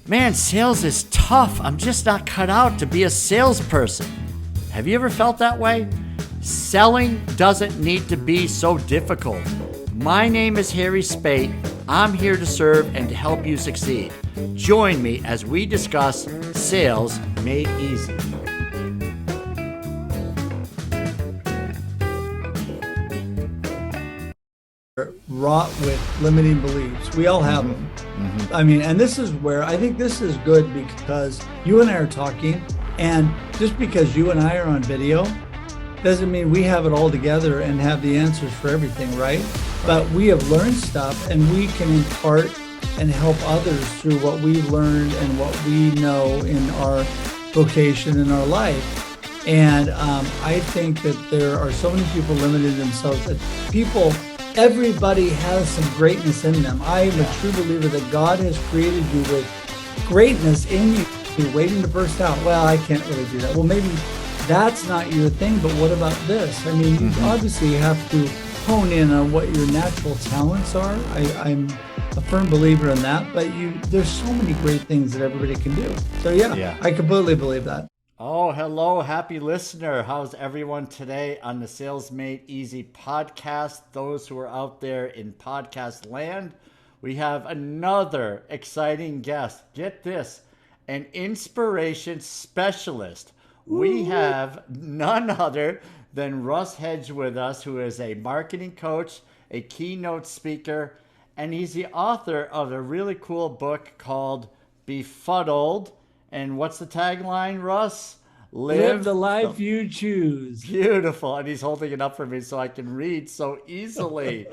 Man, sales is tough. I'm just not cut out to be a salesperson. Have you ever felt that way? Selling doesn't need to be so difficult. My name is Harry Spate. I'm here to serve and to help you succeed. Join me as we discuss sales made easy. Wrought with limiting beliefs. We all have them. I mean, and this is where I think this is good because you and I are talking, and just because you and I are on video doesn't mean we have it all together and have the answers for everything, right? But we have learned stuff and we can impart and help others through what we've learned and what we know in our vocation in our life. And I think that there are so many people limiting themselves that everybody has some greatness in them. I am a true believer that God has created you with greatness in you, waiting to burst out. Well, I can't really do that. Well, maybe that's not your thing, but what about this? I mean, you obviously have to hone in on what your natural talents are. I'm a firm believer in that, but there's so many great things that everybody can do. So yeah. I completely believe that. Oh, hello, happy listener. How's everyone today on the Sales Made Easy podcast? Those who are out there in podcast land, we have another exciting guest. Get this, an inspiration specialist. We have none other than Russ Hedge with us, who is a marketing coach, a keynote speaker, and he's the author of a really cool book called Befuddled. And what's the tagline, Russ? Live the life you choose. Beautiful. And he's holding it up for me so I can read so easily.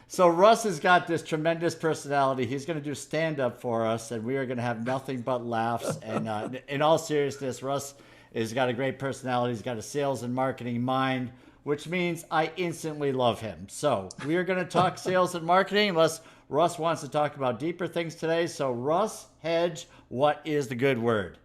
So Russ has got this tremendous personality. He's going to do stand-up for us, and we are going to have nothing but laughs. And in all seriousness, Russ has got a great personality. He's got a sales and marketing mind, which means I instantly love him. So we are going to talk sales and marketing unless Russ wants to talk about deeper things today. So Russ Hedge, what is the good word?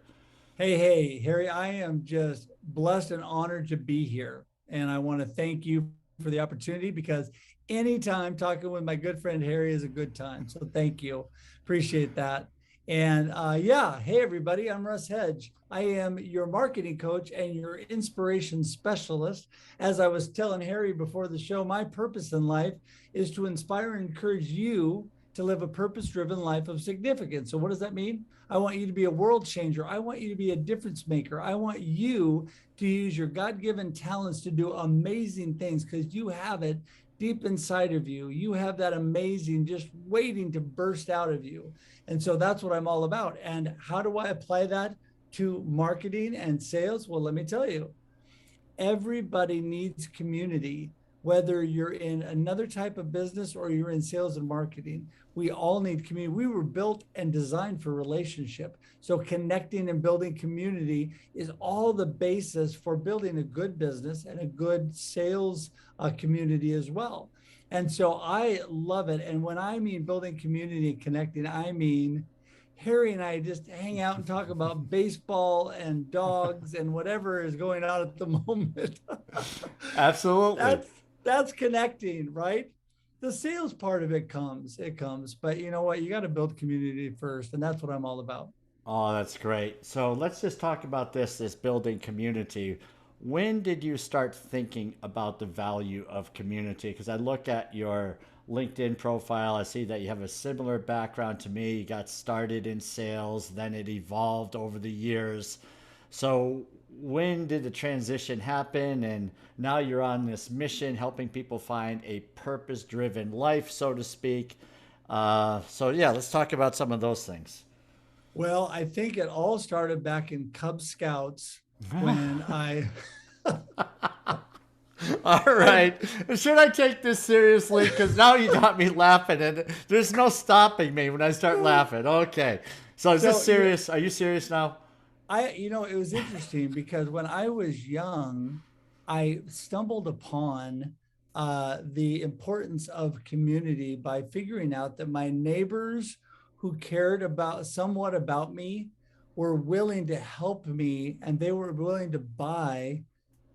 Hey, Harry, I am just blessed and honored to be here. And I want to thank you for the opportunity because anytime talking with my good friend Harry is a good time. So thank you. Appreciate that. And hey, everybody, I'm Russ Hedge. I am your marketing coach and your inspiration specialist. As I was telling Harry before the show, my purpose in life is to inspire and encourage you to live a purpose-driven life of significance. So what does that mean? I want you to be a world changer. I want you to be a difference maker. I want you to use your God-given talents to do amazing things because you have it deep inside of you. You have that amazing just waiting to burst out of you. And so that's what I'm all about. And how do I apply that to marketing and sales? Well, let me tell you, everybody needs community. Whether you're in another type of business or you're in sales and marketing, we all need community. We were built and designed for relationship. So connecting and building community is all the basis for building a good business and a good sales community as well. And so I love it. And when I mean building community and connecting, I mean Harry and I just hang out and talk about baseball and dogs and whatever is going on at the moment. Absolutely. That's connecting, right? The sales part of it comes, but you know what? You got to build community first. And that's what I'm all about. Oh, that's great. So let's just talk about this building community. When did you start thinking about the value of community? Because I look at your LinkedIn profile, I see that you have a similar background to me. You got started in sales, then it evolved over the years. So when did the transition happen? And now you're on this mission, helping people find a purpose-driven life, so to speak. Let's talk about some of those things. Well, I think it all started back in Cub Scouts when I... All right. Should I take this seriously? Because now you got me laughing and there's no stopping me when I start laughing. Okay. So is this serious? Are you serious now? It was interesting because when I was young, I stumbled upon the importance of community by figuring out that my neighbors who cared somewhat about me were willing to help me, and they were willing to buy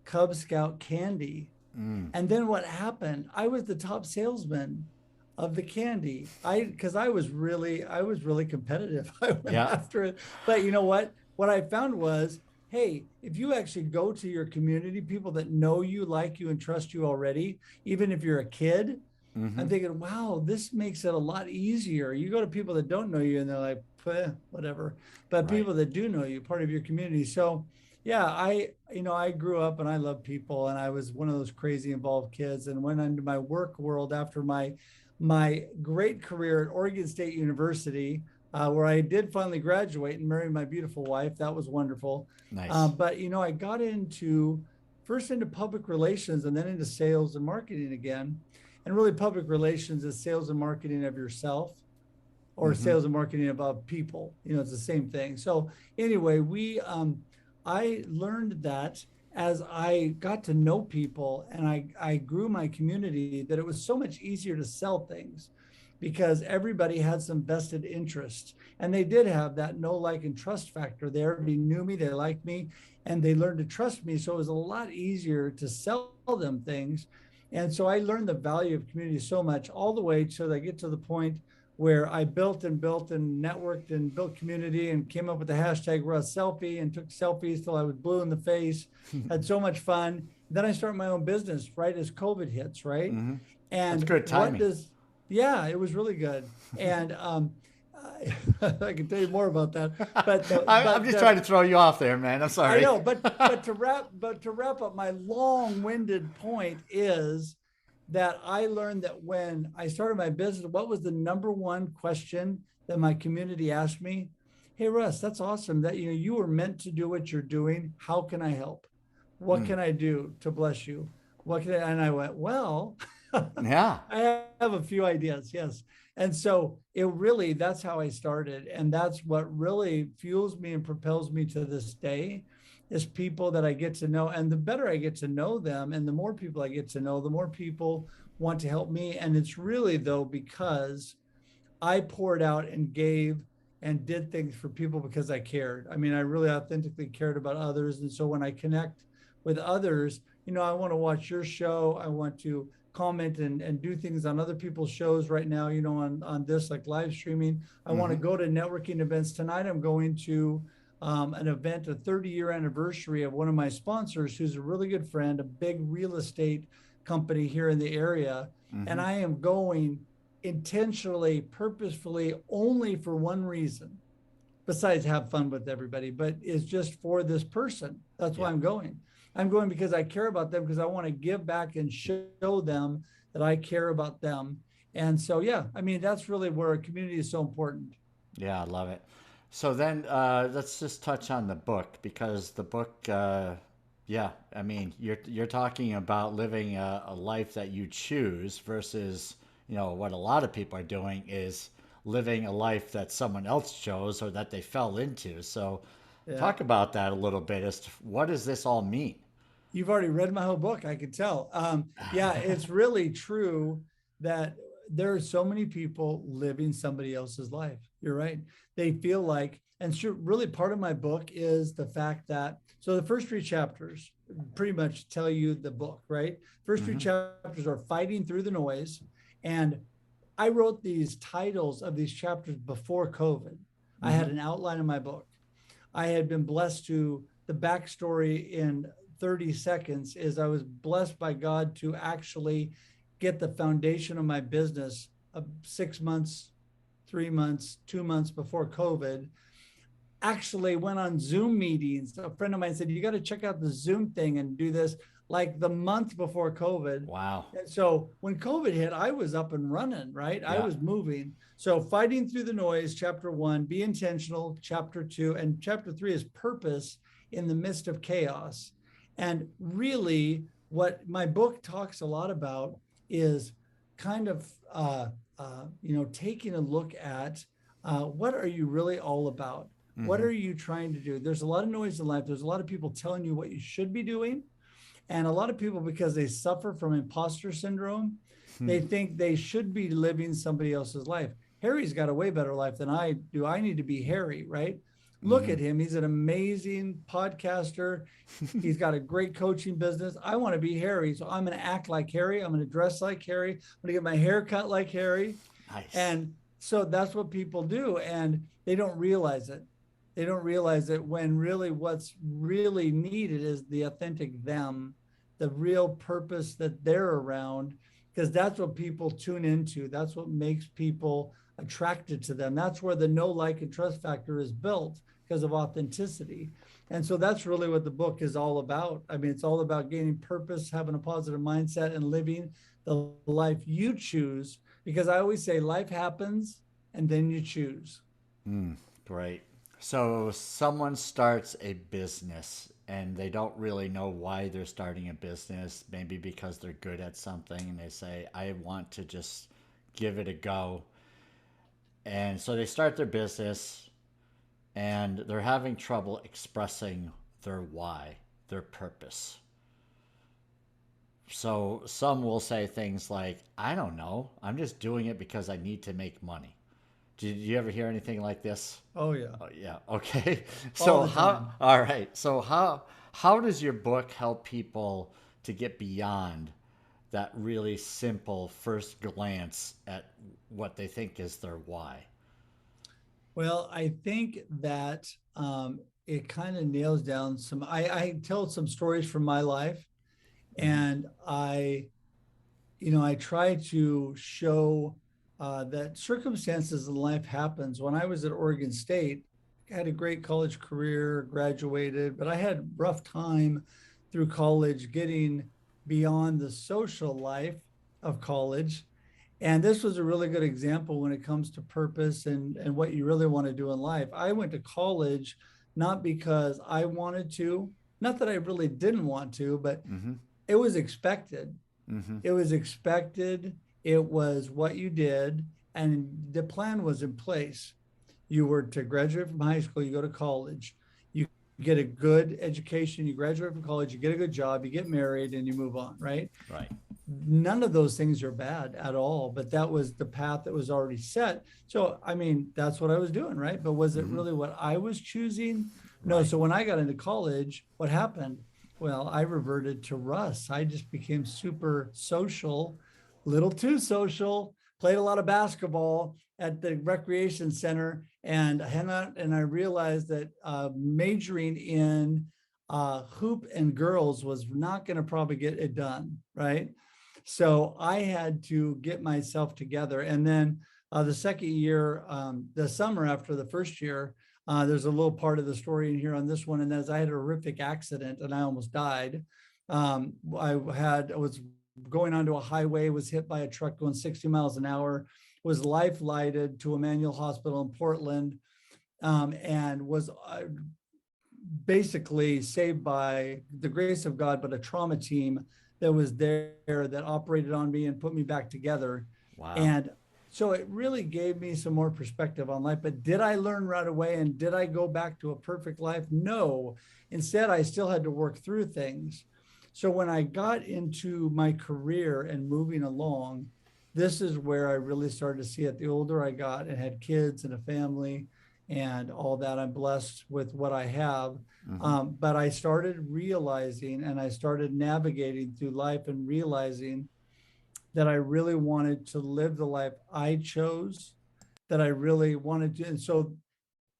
Cub Scout candy. And then what happened? I was the top salesman of the candy. Because I was really competitive. I went Yeah. after it. But you know what? What I found was, hey, if you actually go to your community, people that know you, like you, and trust you already, even if you're a kid, Mm-hmm. I'm thinking, wow, this makes it a lot easier. You go to people that don't know you and they're like, whatever. But Right. people that do know you, part of your community. So yeah, I grew up and I love people and I was one of those crazy involved kids and went into my work world after my great career at Oregon State University, where I did finally graduate and marry my beautiful wife. That was wonderful. Nice. But I got into first into public relations and then into sales and marketing again. And really, public relations is sales and marketing of yourself or Mm-hmm. sales and marketing about people. It's the same thing. So anyway, I learned that as I got to know people and I grew my community, that it was so much easier to sell things because everybody had some vested interest and they did have that know, like, and trust factor. They already knew me, they liked me, and they learned to trust me. So it was a lot easier to sell them things. And so I learned the value of community so much, all the way till I get to the point where I built and networked and built community and came up with the hashtag Russ Selfie and took selfies till I was blue in the face, had so much fun. Then I started my own business right as COVID hits, right? Mm-hmm. That's And good what timing. does, yeah, it was really good. And I can tell you more about that. But I'm just trying to throw you off there, man. I'm I sorry. know, but to wrap up, my long-winded point is that I learned that when I started my business, what was the number one question that my community asked me? Hey Russ, that's awesome that you were meant to do what you're doing. How can I help? What Mm. can I do to bless you? And I went, well, Yeah. I have a few ideas, yes. And so that's how I started. And that's what really fuels me and propels me to this day is people that I get to know. And the better I get to know them and the more people I get to know, the more people want to help me. And it's really, though, because I poured out and gave and did things for people because I cared. I mean, I really authentically cared about others. And so when I connect with others, I want to watch your show. I want to comment and do things on other people's shows right now, on this, like live streaming. I want to Mm-hmm. go to networking events. Tonight, I'm going to an event, a 30-year anniversary of one of my sponsors, who's a really good friend, a big real estate company here in the area. Mm-hmm. And I am going intentionally, purposefully, only for one reason, besides have fun with everybody, but is just for this person. That's why Yeah. I'm going. I'm going because I care about them, because I want to give back and show them that I care about them. And so, yeah, I mean, that's really where a community is so important. Yeah, I love it. So then let's just touch on the book because the book, yeah, I mean, you're talking about living a life that you choose versus what a lot of people are doing is living a life that someone else chose or that they fell into. So Yeah. talk about that a little bit as to what does this all mean? You've already read my whole book, I could tell. Yeah, it's really true that there are so many people living somebody else's life. You're right. They feel like, and sure, really part of my book is the fact that, so the first three chapters pretty much tell you the book, right? First three Mm-hmm. chapters are fighting through the noise. And I wrote these titles of these chapters before COVID. I Mm-hmm. had an outline of my book. I had been blessed to the backstory in 30 seconds is I was blessed by God to actually get the foundation of my business 6 months, 3 months, 2 months before COVID. Actually went on Zoom meetings. A friend of mine said, you got to check out the Zoom thing and do this like the month before COVID. Wow. And so when COVID hit, I was up and running, right? I Yeah. was moving. So fighting through the noise, chapter 1, be intentional, chapter 2, and chapter 3 is purpose in the midst of chaos. And really, what my book talks a lot about is kind of, taking a look at what are you really all about? What Mm-hmm. are you trying to do? There's a lot of noise in life. There's a lot of people telling you what you should be doing. And a lot of people, because they suffer from imposter syndrome, they think they should be living somebody else's life. Harry's got a way better life than I do. I need to be Harry, right? Look at him. He's an amazing podcaster. He's got a great coaching business. I want to be Harry. So I'm going to act like Harry. I'm going to dress like Harry. I'm going to get my hair cut like Harry. Nice. And so that's what people do. And they don't realize it. They don't realize it when really what's really needed is the authentic them, the real purpose that they're around, because that's what people tune into. That's what makes people attracted to them. That's where the know, like, and trust factor is built because of authenticity. And so that's really what the book is all about. I mean, it's all about gaining purpose, having a positive mindset, and living the life you choose. Because I always say life happens and then you choose. Great. So someone starts a business and they don't really know why they're starting a business, maybe because they're good at something and they say, I want to just give it a go. And so they start their business and they're having trouble expressing their why, their purpose. So some will say things like, I don't know, I'm just doing it because I need to make money. Did you ever hear anything like this? Oh, yeah. Oh, yeah. Okay. All So the time. all right. So how does your book help people to get beyond that really simple first glance at what they think is their why? Well, I think that it kind of nails down some, I tell some stories from my life, Mm-hmm. and I try to show that circumstances in life happens. When I was at Oregon State, I had a great college career, graduated, but I had rough time through college getting beyond the social life of college. And this was a really good example when it comes to purpose and what you really want to do in life. I went to college not because I wanted to, not that I really didn't want to, but Mm-hmm. it was expected. Mm-hmm. It was expected. It was what you did, and the plan was in place. You were to graduate from high school, you go to college, you get a good education, you graduate from college, you get a good job, you get married, and you move on, right? Right. None of those things are bad at all, but that was the path that was already set. So, I mean, that's what I was doing, right? But was it Mm-hmm. really what I was choosing? No. Right. So when I got into college, what happened? Well, I reverted to Russ. I just became super social, little too social, played a lot of basketball at the recreation center, and I realized that majoring in hoop and girls was not going to probably get it done, right? So I had to get myself together. And then the second year, the summer after the first year, there's a little part of the story in here on this one. And as I had a horrific accident and I almost died. I was going onto a highway, was hit by a truck going 60 miles an hour, was life lighted to Emmanuel Hospital in Portland, and was basically saved by the grace of God, but a trauma team that was there that operated on me and put me back together. Wow. And so it really gave me some more perspective on life. But did I learn right away? And did I go back to a perfect life? No. Instead, I still had to work through things. So when I got into my career and moving along, this is where I really started to see it. The older I got and had kids and a family and all that, I'm blessed with what I have. Mm-hmm. But I started realizing and I started navigating through life and realizing that I really wanted to live the life I chose, that I really wanted to. And so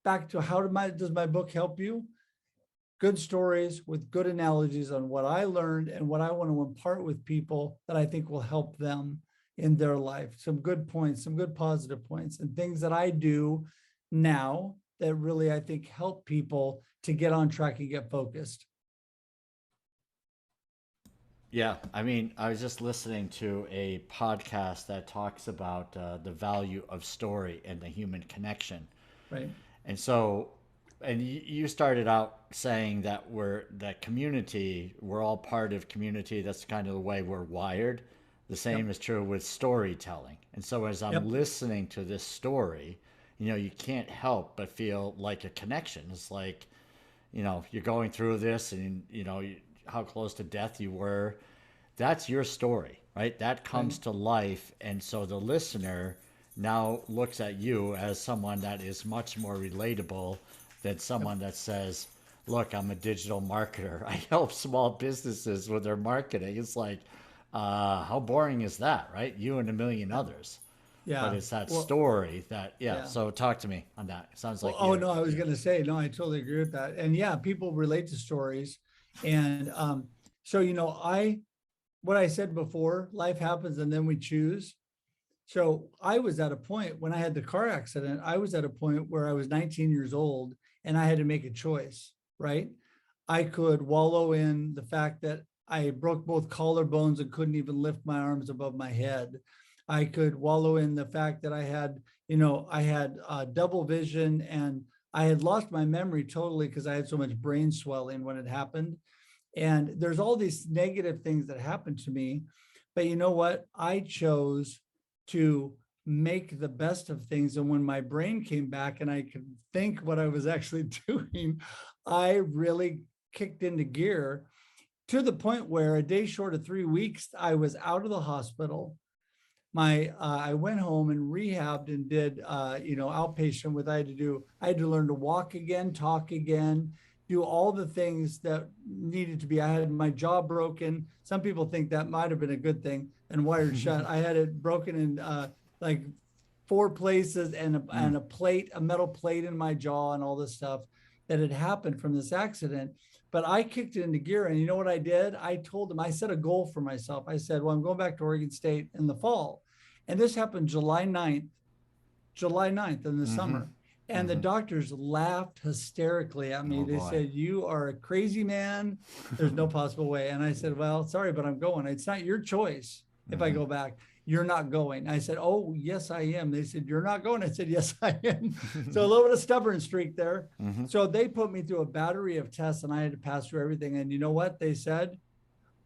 back to does my book help you? Good stories with good analogies on what I learned and what I want to impart with people that I think will help them in their life. Some good points, some good positive points, and things that I do now that really I think help people to get on track and get focused. Yeah, I mean, I was just listening to a podcast that talks about the value of story and the human connection. Right. And so, and you started out saying that that community, we're all part of community. That's kind of the way we're wired. The Yep. same is true with storytelling. And so, as I'm Yep. listening to this story, you can't help but feel like a connection. It's like, you're going through this and, how close to death you were. That's your story, right? That comes Right. to life. And so the listener now looks at you as someone that is much more relatable than someone that says, look, I'm a digital marketer. I help small businesses with their marketing. It's like, how boring is that, right? You and a million others. But Yeah. it's that Well, story that, yeah. yeah. So talk to me on that. It sounds Well, like oh you're, no, I was yeah. going to say, no, I totally agree with that. And yeah, people relate to stories. And so, what I said before, life happens and then we choose. So I was at a point when I had the car accident, I was at a point where I was 19 years old and I had to make a choice, right? I could wallow in the fact that I broke both collarbones and couldn't even lift my arms above my head. I could wallow in the fact that I had double vision and I had lost my memory totally because I had so much brain swelling when it happened. And there's all these negative things that happened to me. But you know what? I chose to make the best of things. And when my brain came back and I could think what I was actually doing, I really kicked into gear to the point where a day short of 3 weeks, I was out of the hospital. I went home and rehabbed and did outpatient. What I had to do, I had to learn to walk again, talk again, do all the things that needed to be. I had my jaw broken. Some people think that might have been a good thing and wired shut. I had it broken in like 4 places and Mm. a plate, a metal plate in my jaw and all this stuff that had happened from this accident. But I kicked it into gear. And you know what I did? I told them, I set a goal for myself. I said, well, I'm going back to Oregon State in the fall. And this happened July 9th in the Mm-hmm. summer. And the Mm-hmm. doctors laughed hysterically at me. Oh They boy. said, you are a crazy man. There's no possible way. And I said, well, sorry, but I'm going. It's not your choice if I Mm-hmm. go back. You're not going. I said, oh, yes, I am. They said, you're not going. I said, yes, I am. So a little bit of stubborn streak there. Mm-hmm. So they put me through a battery of tests and I had to pass through everything. And you know what? They said,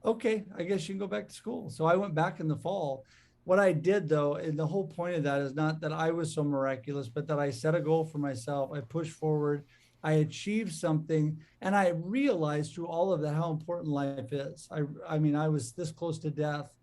okay, I guess you can go back to school. So I went back in the fall. What I did though, and the whole point of that is not that I was so miraculous, but that I set a goal for myself. I pushed forward. I achieved something, and I realized through all of that how important life is. I mean, I was this close to death,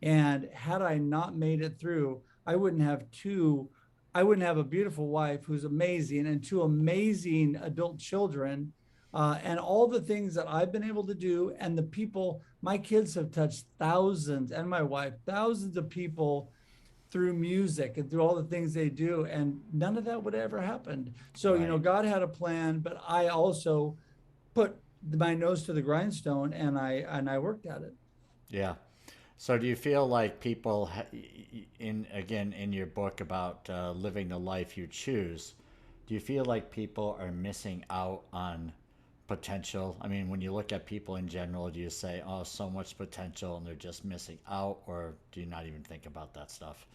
and had I not made it through, I wouldn't have two. I wouldn't have a beautiful wife who's amazing and two amazing adult children, and all the things that I've been able to do, and the people, my kids have touched thousands, and my wife, thousands of people through music and through all the things they do. And none of that would have ever happened. So, Right. God had a plan, but I also put my nose to the grindstone and I worked at it. Yeah. So do you feel like people, in your book about living the life you choose, do you feel like people are missing out on potential? I mean, when you look at people in general, do you say, oh, so much potential and they're just missing out, or do you not even think about that stuff?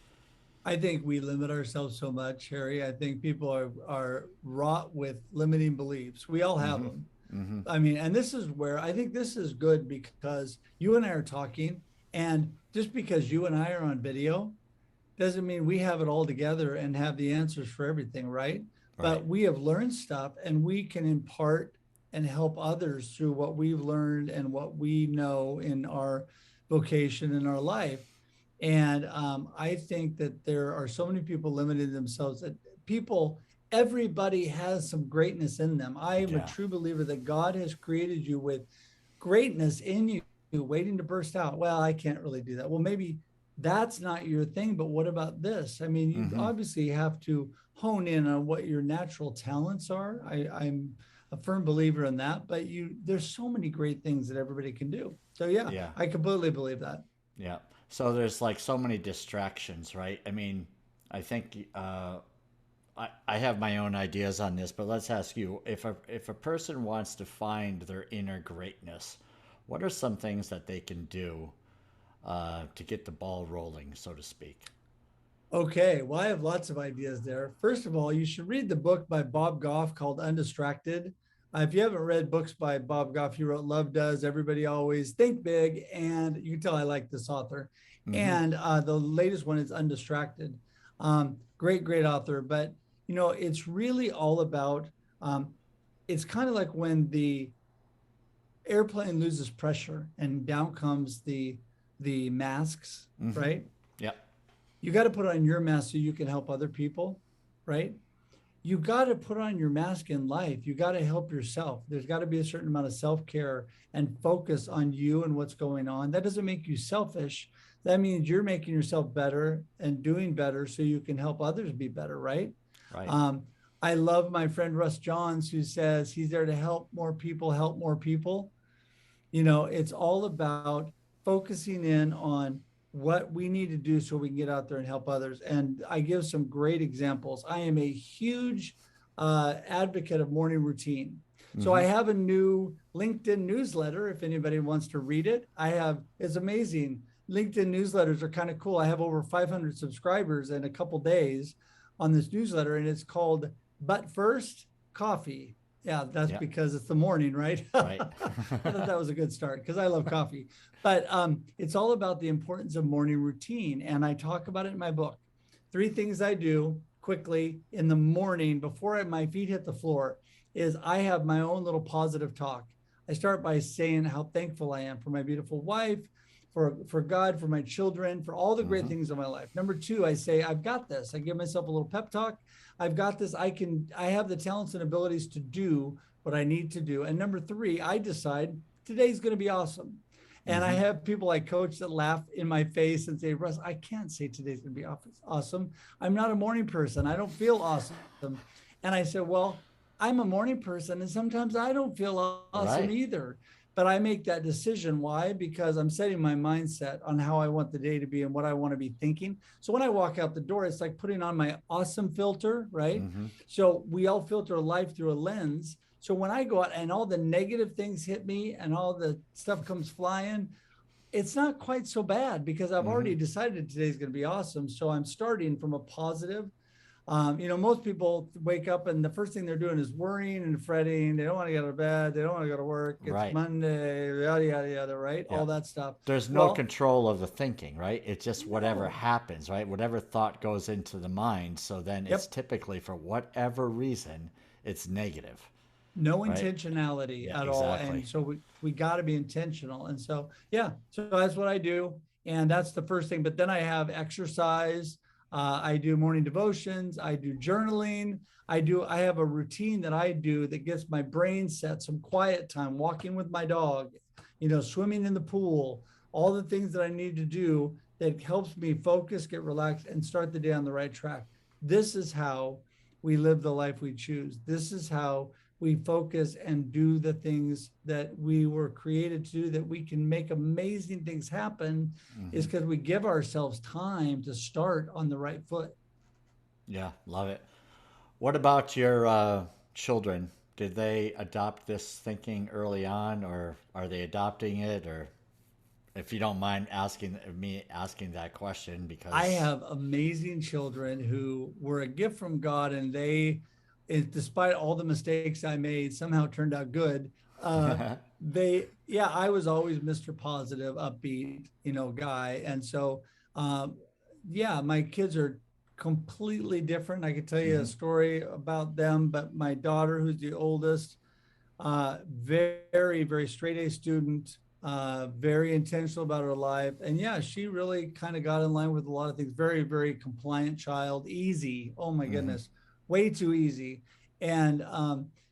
I think we limit ourselves so much, Harry. I think people are wrought with limiting beliefs. We all have Mm-hmm. them. Mm-hmm. I mean, and this is where I think this is good because you and I are talking, and just because you and I are on video doesn't mean we have it all together and have the answers for everything, right? Right. But we have learned stuff and we can impart and help others through what we've learned and what we know in our vocation in our life. And I think that there are so many people limiting themselves that people, everybody has some greatness in them. I am a Yeah. true believer that God has created you with greatness in you waiting to burst out. Well, I can't really do that. Well, maybe that's not your thing, but what about this? I mean, you Mm-hmm. obviously have to hone in on what your natural talents are. I'm a firm believer in that, but there's so many great things that everybody can do. So yeah, Yeah. I completely believe that. Yeah. So there's like so many distractions, right? I mean, I think I have my own ideas on this, but let's ask you, if a person wants to find their inner greatness, what are some things that they can do to get the ball rolling, so to speak? Okay, well, I have lots of ideas there. First of all, you should read the book by Bob Goff called Undistracted. If you haven't read books by Bob Goff, he wrote Love Does, Everybody Always, Think Big, and you can tell I like this author. Mm-hmm. And the latest one is Undistracted. Great, great author. But, it's really all about, um, it's kind of like when the airplane loses pressure and down comes the masks, Mm-hmm. right? Yep. You got to put on your mask so you can help other people, right? you got to put on your mask in life. You got to help yourself. There's got to be a certain amount of self-care and focus on you and what's going on. That doesn't make you selfish. That means you're making yourself better and doing better so you can help others be better, right? Right. Um, I love my friend Russ Johns, who says he's there to help more people. It's all about focusing in on what we need to do so we can get out there and help others. And I give some great examples. I am a huge advocate of morning routine. So I Mm-hmm. have a new LinkedIn newsletter. If anybody wants to read it, it's amazing. LinkedIn newsletters are kind of cool. I have over 500 subscribers in a couple days on this newsletter, and it's called But First Coffee. Yeah, that's Yeah. because it's the morning, right? Right. I thought that was a good start because I love coffee. But it's all about the importance of morning routine. And I talk about it in my book. 3 things I do quickly in the morning before my feet hit the floor is I have my own little positive talk. I start by saying how thankful I am for my beautiful wife, for God, for my children, for all the great Mm-hmm. things in my life. Number 2, I say, I've got this. I give myself a little pep talk. I've got this. I have the talents and abilities to do what I need to do. And number 3, I decide today's going to be awesome. And I Mm-hmm. have people I coach that laugh in my face and say, Russ, I can't say today's going to be awesome. I'm not a morning person. I don't feel awesome. And I said, well, I'm a morning person and sometimes I don't feel awesome Right. either. But I make that decision. Why? Because I'm setting my mindset on how I want the day to be and what I want to be thinking. So when I walk out the door, it's like putting on my awesome filter, right? Mm-hmm. So we all filter life through a lens. So when I go out and all the negative things hit me and all the stuff comes flying, it's not quite so bad because I've Mm-hmm. already decided today's going to be awesome. So I'm starting from a positive. Most people wake up and the first thing they're doing is worrying and fretting. They don't want to get out of bed. They don't want to go to work. It's Right. Monday, yada, yada, yada, right? Yeah. All that stuff. There's no Well, control of the thinking, right? It's just whatever no. happens, right? Whatever thought goes into the mind. So then it's Yep. typically, for whatever reason, it's negative, No right? intentionality Yeah, at all. exactly. And so we got to be intentional. And so, yeah, so that's what I do. And that's the first thing. But then I have exercise. I do morning devotions. I do journaling. I have a routine that I do that gets my brain set, some quiet time, walking with my dog, swimming in the pool, all the things that I need to do that helps me focus, get relaxed, and start the day on the right track. This is how we live the life we choose. This is how we focus and do the things that we were created to do, that we can make amazing things happen, is Mm-hmm. because we give ourselves time to start on the right foot. Yeah, love it. What about your children? Did they adopt this thinking early on, or are they adopting it? Or if you don't mind asking that question, I because have amazing children who were a gift from God, and despite all the mistakes I made, somehow turned out good. Uh, yeah, I was always Mr. Positive, upbeat, guy. And so, um, yeah, my kids are completely different. I could tell you a hmm story about them, but my daughter, who's the oldest, very, very straight A student, very intentional about her life. And yeah, she really kind of got in line with a lot of things. Very, very compliant child, easy. Oh my hmm goodness, way too easy. And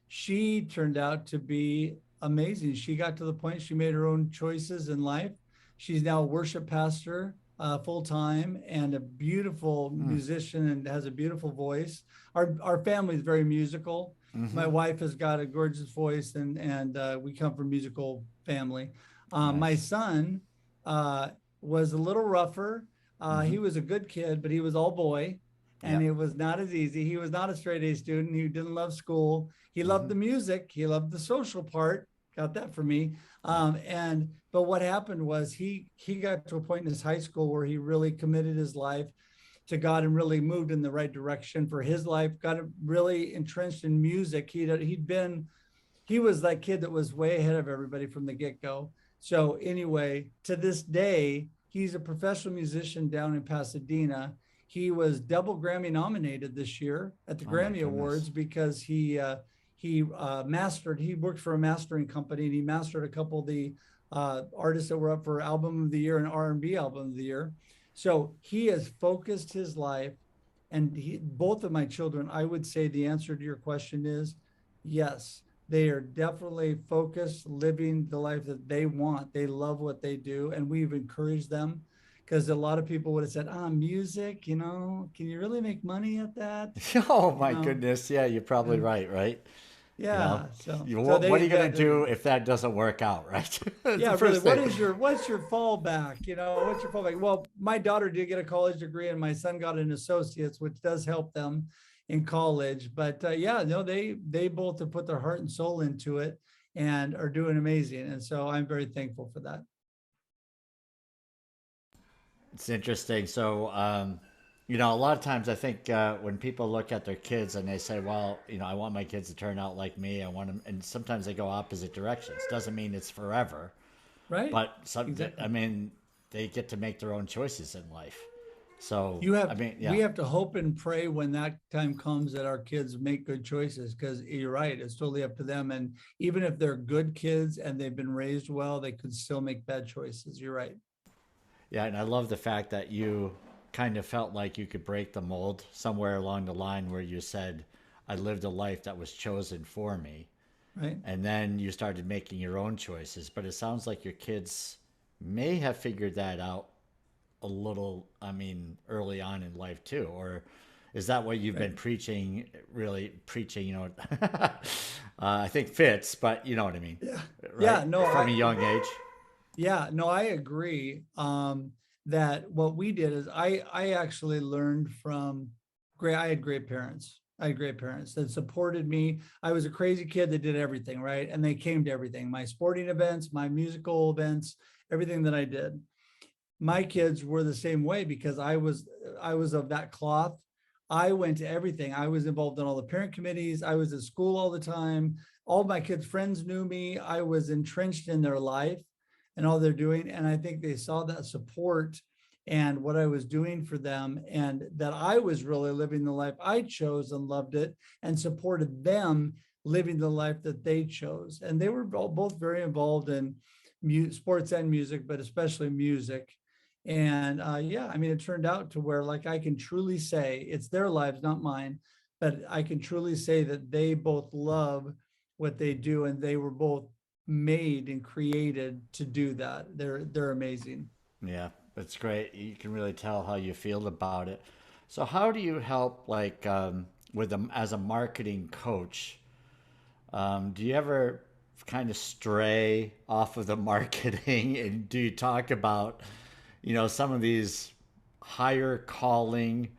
she turned out to be amazing. She got to the point she made her own choices in life. She's now a worship pastor full time and a beautiful musician and has a beautiful voice. Our family is very musical. My hmm wife has got a gorgeous voice, and we come from a musical family. My Nice. son uh, was a little rougher. hmm He was a good kid, but he was all boy, and Yep. it was not as easy. He was not a straight A student. He didn't love school. He loved hmm the music. He loved the social part. Got that for me. Yep. And but what happened was he got to a point in his high school where he really committed his life to God and really moved in the right direction for his life. Got really entrenched in music. He was that kid that was way ahead of everybody from the get go. So anyway, to this day, he's a professional musician down in Pasadena. He was double Grammy nominated this year at the Oh my Grammy goodness. Awards because he mastered. He worked for a mastering company and he mastered a couple of the artists that were up for Album of the Year and R&B Album of the Year. So he has focused his life And both of my children, I would say the answer to your question is yes. They are definitely focused, living the life that they want. They love what they do. And we've encouraged them because a lot of people would have said, music, can you really make money at that? Oh You my know, goodness. Yeah, you're probably and right, right? You know, yeah. So, what are you yeah, going to do if that doesn't work out, right? That's the yeah, really, first thing. what's your fallback? What's your fallback? Well, my daughter did get a college degree and my son got an associate's, which does help them in college. But yeah, no, they both have put their heart and soul into it and are doing amazing. And so I'm very thankful for that. It's interesting. So, a lot of times I think when people look at their kids and they say, well, I want my kids to turn out like me. I want them, and sometimes they go opposite directions. Doesn't mean it's forever, Right. but I Exactly. mean, they get to make their own choices in life. So, You I have mean, We yeah, have to hope and pray when that time comes that our kids make good choices, because you're right, it's totally up to them. And even if they're good kids and they've been raised well, they could still make bad choices. You're right. yeah, and I love the fact that you kind of felt like you could break the mold somewhere along the line where you said, I lived a life that was chosen for me. Right. And then you started making your own choices. But it sounds like your kids may have figured that out a little, I mean, early on in life too. Or is that what you've Right. been preaching, really preaching, I think fits, but you know what I mean, Yeah. right? Yeah. No, From a young age. yeah, no, I agree. That what we did is I actually learned from I had great parents. I had great parents that supported me. I was a crazy kid that did everything, right? And they came to everything, my sporting events, my musical events, everything that I did. My kids were the same way because I was of that cloth. I went to everything. I was involved in all the parent committees. I was at school all the time. All my kids' friends knew me. I was entrenched in their life and all they're doing. And I think they saw that support and what I was doing for them, and that I was really living the life I chose and loved it, and supported them living the life that they chose. And they were both very involved in sports and music, but especially music. And yeah, I mean, it turned out to where, like, I can truly say it's their lives, not mine, but I can truly say that they both love what they do, and they were both made and created to do that. They're amazing. Yeah, that's great. You can really tell how you feel about it. So how do you help like with them as a marketing coach? Do you ever kind of stray off of the marketing and do you talk about, some of these higher calling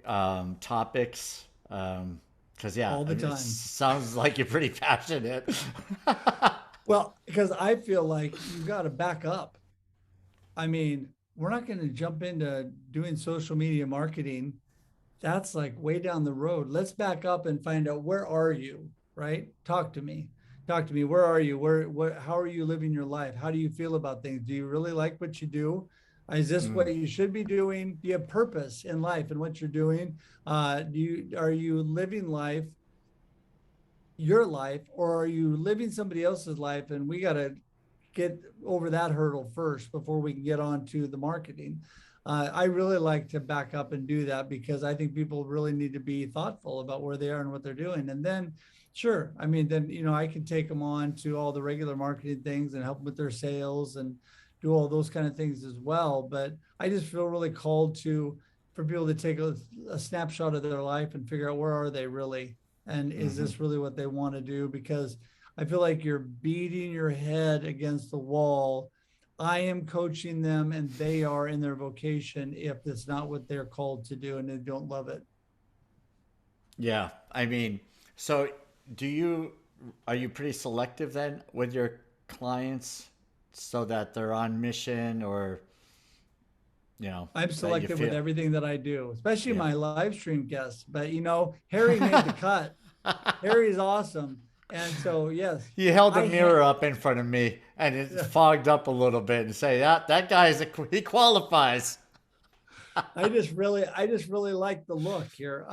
topics? Because, yeah, All I the mean, it time. sounds like you're pretty passionate. Well, because I feel like you got to back up. I mean, we're not going to jump into doing social media marketing. That's like way down the road. Let's back up and find out, where are you, right? Talk to me. Talk to me. Where are you? How are you living your life? How do you feel about things? Do you really like what you do? Is this Mm, what you should be doing? Do you have purpose in life and what you're doing? Are you living your life, or are you living somebody else's life? And we got to get over that hurdle first before we can get on to the marketing. I really like to back up and do that because I think people really need to be thoughtful about where they are and what they're doing. And then, sure, I mean, then, I can take them on to all the regular marketing things and help them with their sales and do all those kind of things as well. But I just feel really called to for people to take a snapshot of their life and figure out, where are they really, and is hmm this really what they want to do? Because I feel like you're beating your head against the wall. I am coaching them and they are in their vocation if it's not what they're called to do and they don't love it. Yeah, I mean, so do you are you pretty selective then with your clients so that they're on mission or, I'm that you selective with feel, everything that I do, especially yeah. my live stream guests. But Harry made the cut. Harry's awesome. And so, yes, You held the I had mirror up in front of me and it yeah, fogged up a little bit and say, yeah, that guy's he qualifies. I just really like the look here.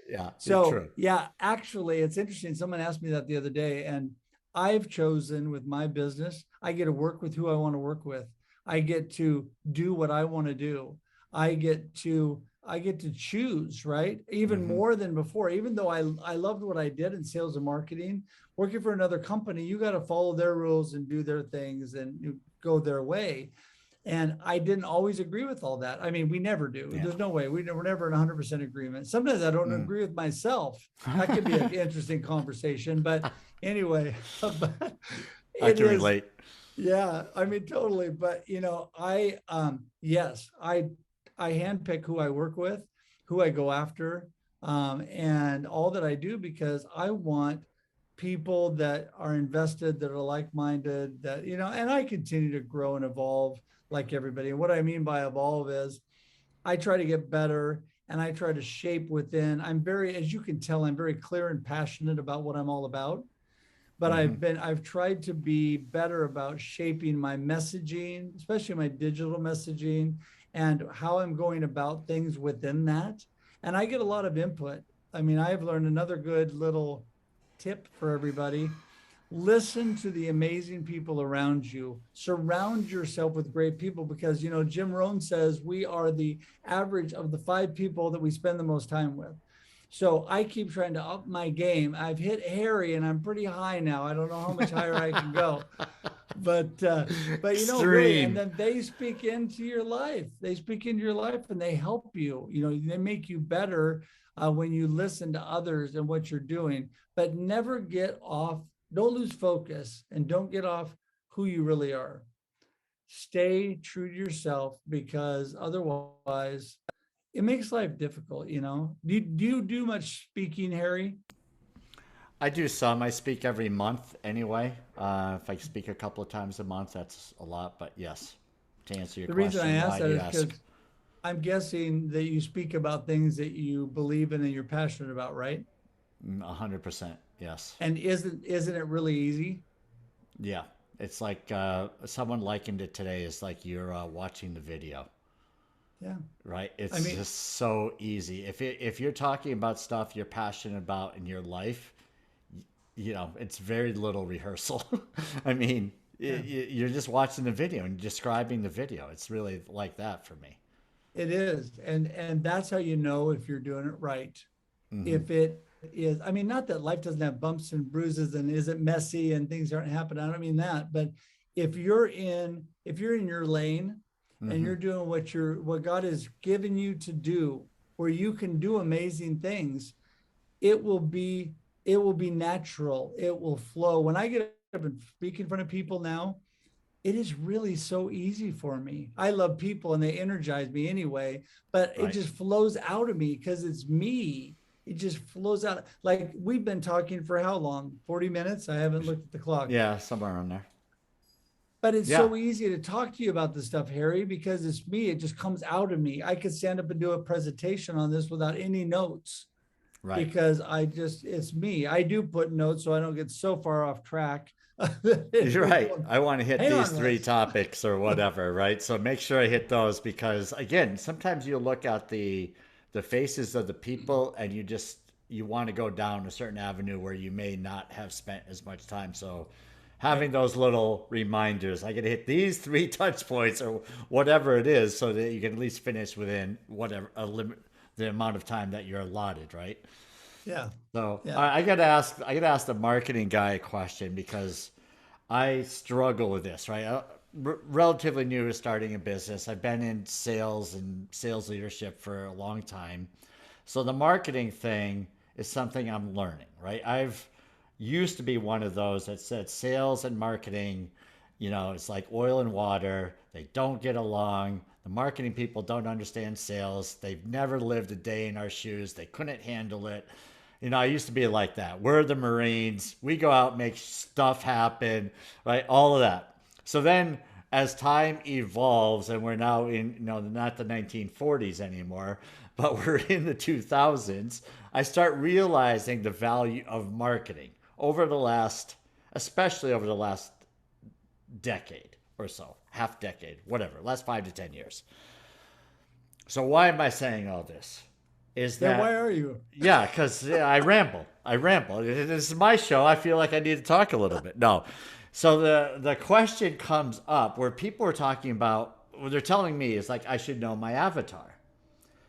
Yeah, So true. yeah, actually, it's interesting. Someone asked me that the other day, and I've chosen with my business, I get to work with who I want to work with. I get to do what I want to do. I get to I get to choose, right? Even more than before. Even though I loved what I did in sales and marketing, working for another company, you got to follow their rules and do their things and you go their way. And I didn't always agree with all that. I mean, we never do. Yeah. There's no way. We're never in 100% agreement. Sometimes I don't agree with myself. That could be an interesting conversation. But anyway, but I can relate. Yeah, I mean, totally. But yes, I handpick who I work with, who I go after, and all that I do because I want people that are invested, that are like-minded, that, and I continue to grow and evolve like everybody. And what I mean by evolve is I try to get better and I try to shape within. As you can tell, I'm very clear and passionate about what I'm all about. But I've tried to be better about shaping my messaging, especially my digital messaging, and how I'm going about things within that. And I get a lot of input. I mean, I've learned another good little tip for everybody. Listen to the amazing people around you. Surround yourself with great people because, Jim Rohn says we are the average of the 5 people that we spend the most time with. So I keep trying to up my game. I've hit Harry and I'm pretty high now. I don't know how much higher I can go. But really, and then they speak into your life. They speak into your life and they help you. They make you better when you listen to others and what you're doing. But never get off. Don't lose focus and don't get off who you really are. Stay true to yourself because otherwise it makes life difficult. Do you do much speaking, Harry? I do some. I speak every month anyway. If I speak a couple of times a month, that's a lot. But yes, to answer your question, the reason I ask that is because I'm guessing that you speak about things that you believe in and you're passionate about, right? 100%, yes. And isn't it really easy? Yeah, it's like someone likened it today is like you're watching the video. Yeah. Right. It's just so easy. If you're talking about stuff you're passionate about in your life, it's very little rehearsal. I mean, you're just watching the video and describing the video. It's really like that for me. It is. And that's how you know if you're doing it right. If it is, I mean, not that life doesn't have bumps and bruises and isn't messy and things aren't happening. I don't mean that, but if you're in your lane and you're doing what God has given you to do, where you can do amazing things, it will be natural. It will flow. When I get up and speak in front of people now, it is really so easy for me. I love people and they energize me anyway, but it just flows out of me because it's me. It just flows out. Like we've been talking for how long? 40 minutes? I haven't looked at the clock. Yeah, somewhere around there. But it's so easy to talk to you about this stuff, Harry, because it's me. It just comes out of me. I could stand up and do a presentation on this without any notes. Right. Because it's me. I do put notes so I don't get so far off track. You're right. I want to hit these 3 topics or whatever, right? So make sure I hit those because, again, sometimes you look at the faces of the people and you want to go down a certain avenue where you may not have spent as much time. So having those little reminders, I got to hit these 3 touch points or whatever it is so that you can at least finish within whatever the amount of time that you're allotted, right? Yeah. So I got to ask the marketing guy a question because I struggle with this, right? Relatively new to starting a business. I've been in sales and sales leadership for a long time. So the marketing thing is something I'm learning, right? I've used to be one of those that said sales and marketing, it's like oil and water. They don't get along. The marketing people don't understand sales. They've never lived a day in our shoes. They couldn't handle it. I used to be like that. We're the Marines. We go out, make stuff happen, right? All of that. So then as time evolves and we're now in, not the 1940s anymore, but we're in the 2000s, I start realizing the value of marketing especially over the last decade or so, half decade, whatever, last 5 to 10 years. So why am I saying all this? Why are you? Yeah, because I ramble. This is my show. I feel like I need to talk a little bit. No. So the question comes up where people are talking about, what they're telling me is like, I should know my avatar.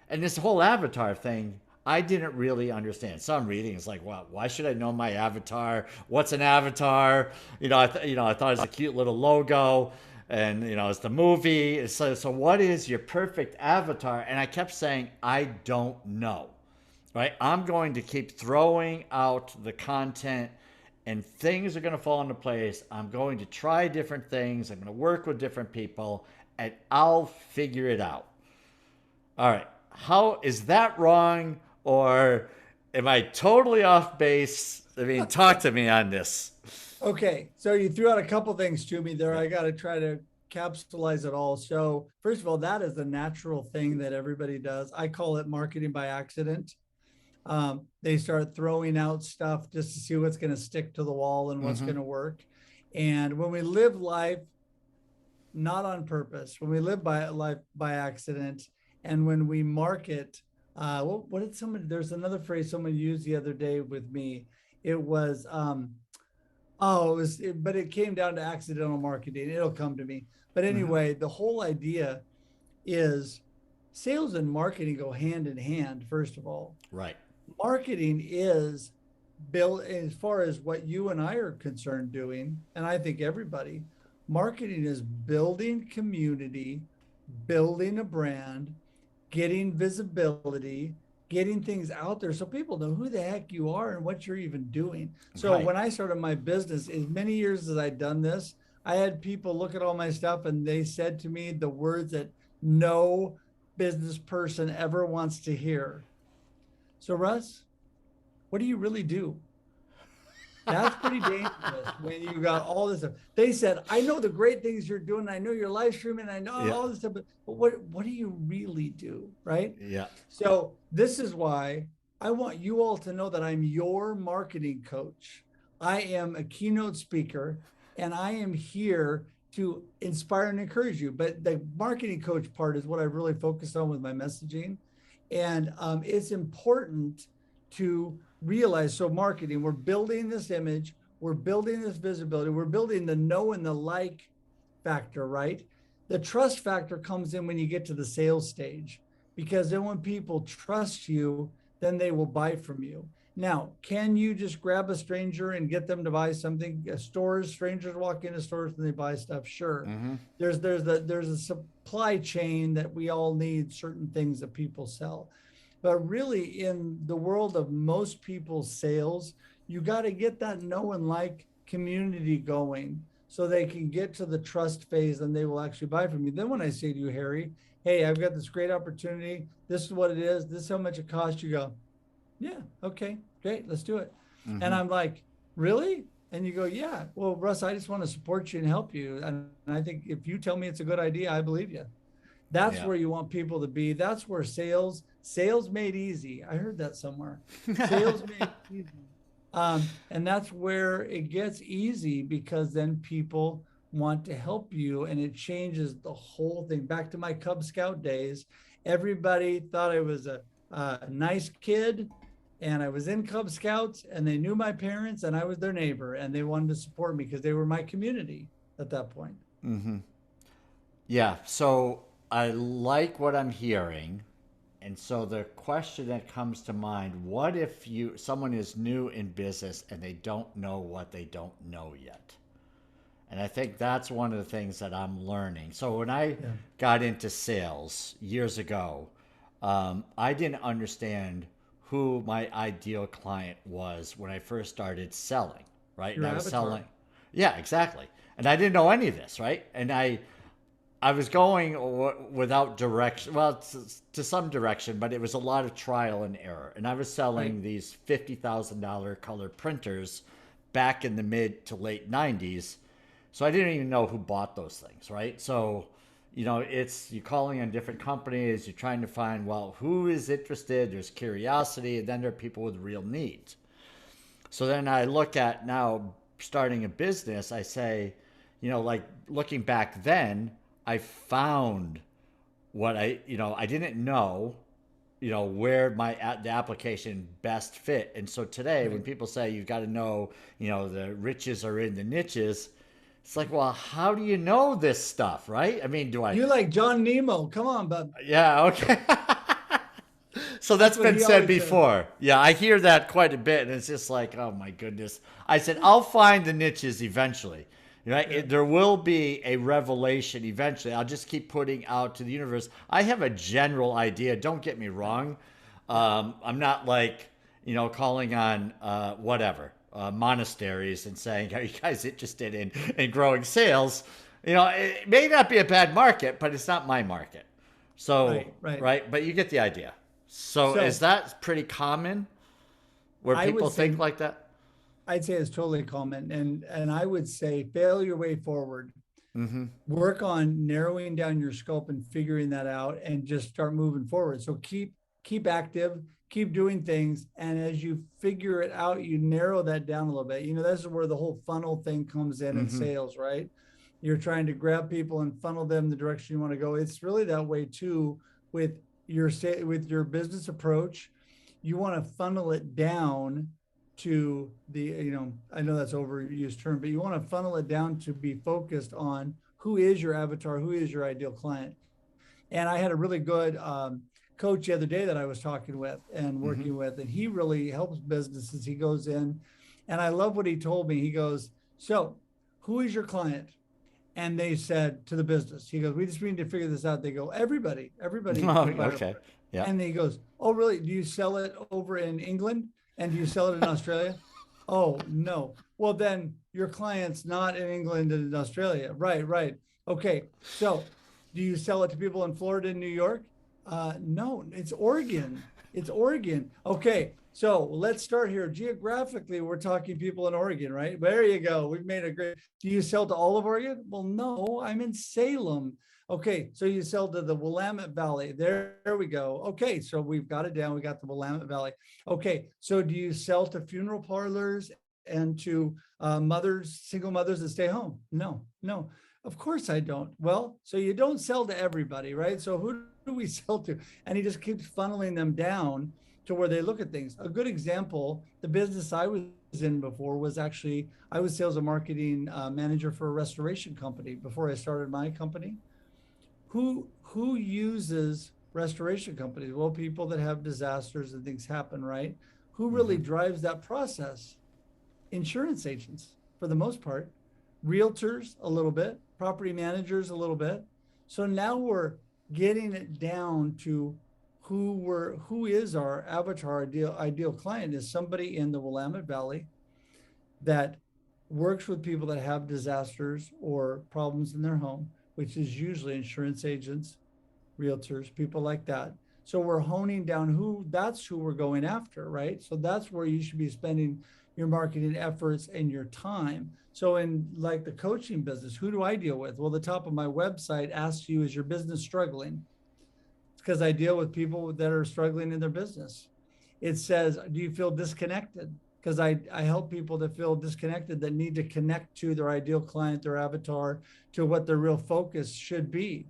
And this whole avatar thing, I didn't really understand. So I'm reading, it's like, well, why should I know my avatar? What's an avatar? I thought it was a cute little logo, and it's the movie. So what is your perfect avatar? And I kept saying, I don't know. Right? I'm going to keep throwing out the content, and things are going to fall into place. I'm going to try different things. I'm going to work with different people, and I'll figure it out. All right. How is that wrong, or am I totally off base? I mean, talk to me on this. Okay, so you threw out a couple things to me there. Yeah. I got to try to capsulize it all. So first of all, that is a natural thing that everybody does. I call it marketing by accident. They start throwing out stuff just to see what's going to stick to the wall and what's going to work. And when we live life not on purpose, when we live by life by accident, and when we market, what did there's another phrase someone used the other day with me. It was, but it came down to accidental marketing. It'll come to me. But anyway, the whole idea is sales and marketing go hand in hand, first of all. Right. Marketing is built, as far as what you and I are concerned doing, and I think everybody, marketing is building community, building a brand, getting visibility, getting things out there so people know who the heck you are and what you're even doing. So Right. when I started my business, as many years as I'd done this, I had people look at all my stuff and they said to me the words that no business person ever wants to hear. So Russ, what do you really do? That's pretty dangerous when you got all this stuff. They said, I know the great things you're doing. I know you're live streaming. I know all this stuff, but what do you really do? Right? Yeah. So this is why I want you all to know that I'm your marketing coach. I am a keynote speaker, and I am here to inspire and encourage you. But the marketing coach part is what I really focus on with my messaging. And it's important to realize, so marketing, we're building this image, we're building this visibility, we're building the know and the like factor, right? The trust factor comes in when you get to the sales stage, because then when people trust you, then they will buy from you. Now, can you just grab a stranger and get them to buy something? Strangers walk into stores and they buy stuff. Sure. There's a supply chain that we all need certain things that people sell. But really, in the world of most people's sales, you got to get that know and like community going so they can get to the trust phase and they will actually buy from you. Then when I say to you, Harry, hey, I've got this great opportunity. This is what it is. This is how much it costs. You go, yeah, okay, great, let's do it. And I'm like, really? And you go, yeah. Well, Russ, I just want to support you and help you. And I think if you tell me it's a good idea, I believe you. That's where you want people to be. That's where sales made easy. I heard that somewhere. Sales made easy. And that's where it gets easy, because then people want to help you, and it changes the whole thing. Back to my Cub Scout days, everybody thought I was a nice kid, and I was in Cub Scouts, and they knew my parents, and I was their neighbor, and they wanted to support me because they were my community at that point. Yeah. So I like what I'm hearing. And so the question that comes to mind, what if someone is new in business and they don't know what they don't know yet? And I think that's one of the things that I'm learning. So when I got into sales years ago, I didn't understand who my ideal client was when I first started selling, right? Your and I was avatar. selling. Yeah, exactly. And I didn't know any of this, right? And I was going without direction, well, to some direction, but it was a lot of trial and error. And I was selling these $50,000 color printers back in the mid to late 90s. So I didn't even know who bought those things, right? So, you're calling on different companies, you're trying to find, well, who is interested? There's curiosity, and then there are people with real needs. So then I look at now starting a business, I say, like looking back then, I found what I didn't know, where the application best fit. And so today when people say you've got to know, the riches are in the niches, it's like, well, how do you know this stuff, right? I mean, You like John Nemo? Come on, bud. Yeah, okay. So that's what been he said always says. before. Yeah, I hear that quite a bit, and it's just like, oh my goodness. I said I'll find the niches eventually. You know, Yeah. there will be a revelation eventually. I'll just keep putting out to the universe. I have a general idea. Don't get me Right. wrong. Yeah. I'm not like, calling on whatever monasteries and saying, "Are you guys interested in growing sales?" It may not be a bad market, but it's not my market. So, Right. Right. right, but you get the idea. So, is So that pretty common where I people would say think like that? I'd say it's totally common, and I would say fail your way forward. Mm-hmm. Work on narrowing down your scope and figuring that out, and just start moving forward. So keep active, keep doing things, and as you figure it out, you narrow that down a little bit. This is where the whole funnel thing comes in Mm-hmm. sales, right? You're trying to grab people and funnel them the direction you want to go. It's really that way too with your business approach. You want to funnel it down to I know that's overused term, but you want to funnel it down to be focused on who is your avatar, who is your ideal client. And I had a really good coach the other day that I was talking with and Mm-hmm. working with, and he really helps businesses. He goes in, and I love what he told me. He goes, "So, who is your client?" And they said to the business, he goes, "We just need to figure this out." They go, everybody Oh, can buy our okay. product. Yeah. And he goes, "Oh, really? Do you sell it over in England? And do you sell it in Australia?" "Oh, no." "Well, then your client's not in England and in Australia." "Right, right. Okay. So do you sell it to people in Florida and New York?" No, it's Oregon. It's Oregon. "Okay. So let's start here. Geographically, we're talking people in Oregon, right?" There you go. We've made a great. "Do you sell to all of Oregon?" "Well, no, I'm in Salem." "Okay. So you sell to the Willamette Valley." There we go. "Okay. So we've got it down. We got the Willamette Valley." "Okay. So do you sell to funeral parlors and to single mothers that stay home?" "No, no." "Of course I don't." "Well, so you don't sell to everybody, right? So who do we sell to?" And he just keeps funneling them down to where they look at things. A good example, the business I was in before was actually, I was sales and marketing manager for a restoration company before I started my company. Who uses restoration companies? Well, people that have disasters and things happen, right? Who really Mm-hmm. drives that process? Insurance agents for the most part, realtors a little bit, property managers a little bit. So now we're getting it down to who is our avatar ideal client is somebody in the Willamette Valley that works with people that have disasters or problems in their home, which is usually insurance agents, realtors, people like that. So we're honing down that's who we're going after, right? So that's where you should be spending your marketing efforts and your time. So in like the coaching business, who do I deal with? Well, the top of my website asks you, is your business struggling? It's because I deal with people that are struggling in their business. It says, do you feel disconnected? Because I help people that feel disconnected, that need to connect to their ideal client, their avatar, to what their real focus should be.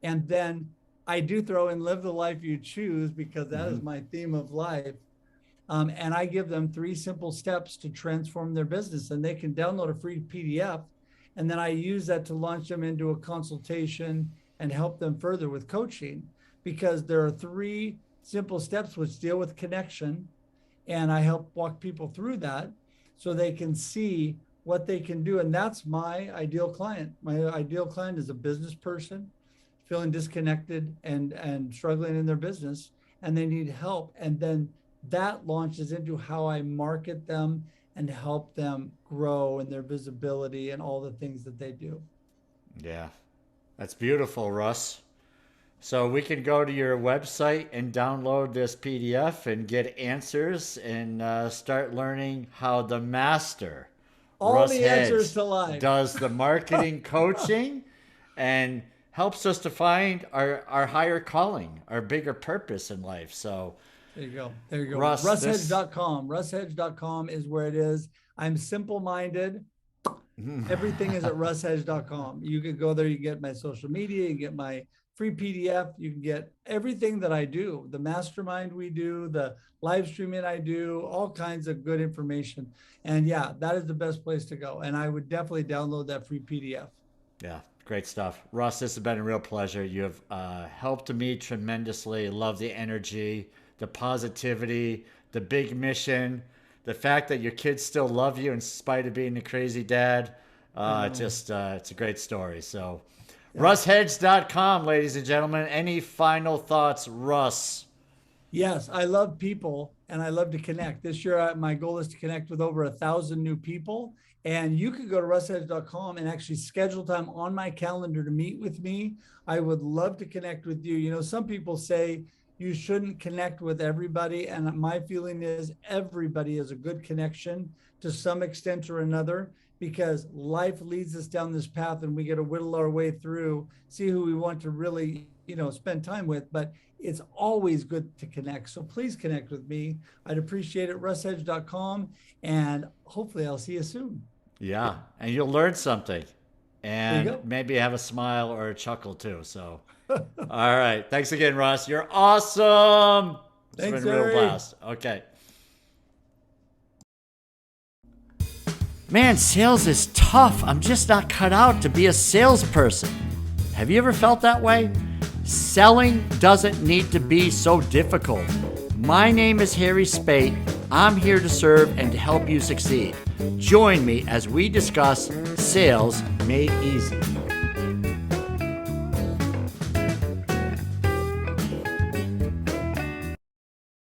And then I do throw in live the life you choose, because that Mm-hmm. is my theme of life. And I give them 3 simple steps to transform their business, and they can download a free PDF. And then I use that to launch them into a consultation and help them further with coaching, because there are 3 simple steps which deal with connection. And I help walk people through that so they can see what they can do. And that's my ideal client. My ideal client is a business person feeling disconnected and struggling in their business, and they need help. And then that launches into how I market them and help them grow in their visibility and all the things that they do. Yeah. That's beautiful, Russ. So we can go to your website and download this PDF and get answers and start learning how the master, All Russ the answers Hedge, to life. does the marketing coaching and helps us to find our higher calling, our bigger purpose in life. So, There you go. There you go. Russ, this. Russhedge.com. Russhedge.com is where it is. I'm simple minded. Everything is at russhedge.com. You can go there, you get my social media, you get my free PDF, you can get everything that I do, the mastermind we do, the live streaming I do, all kinds of good information. And yeah, that is the best place to go. And I would definitely download that free PDF. Yeah, great stuff. Russ, this has been a real pleasure. You have helped me tremendously. Love the energy, the positivity, the big mission, the fact that your kids still love you in spite of being a crazy dad. It's a great story. So, yeah. RussHedge.com, ladies and gentlemen. Any final thoughts, Russ? Yes, I love people and I love to connect. This year, my goal is to connect with over 1,000 new people. And you could go to RussHedge.com and actually schedule time on my calendar to meet with me. I would love to connect with you. You know, some people say you shouldn't connect with everybody. And my feeling is everybody is a good connection to some extent or another, because life leads us down this path and we got to whittle our way through, see who we want to really, spend time with. But it's always good to connect. So please connect with me. I'd appreciate it. RussHedge.com. And hopefully I'll see you soon. Yeah. And you'll learn something and maybe have a smile or a chuckle too. So, all right. Thanks again, Russ. You're awesome. It's Thanks, been a real blast. Okay. Man, sales is tough. I'm just not cut out to be a salesperson. Have you ever felt that way? Selling doesn't need to be so difficult. My name is Harry Spate. I'm here to serve and to help you succeed. Join me as we discuss sales made easy.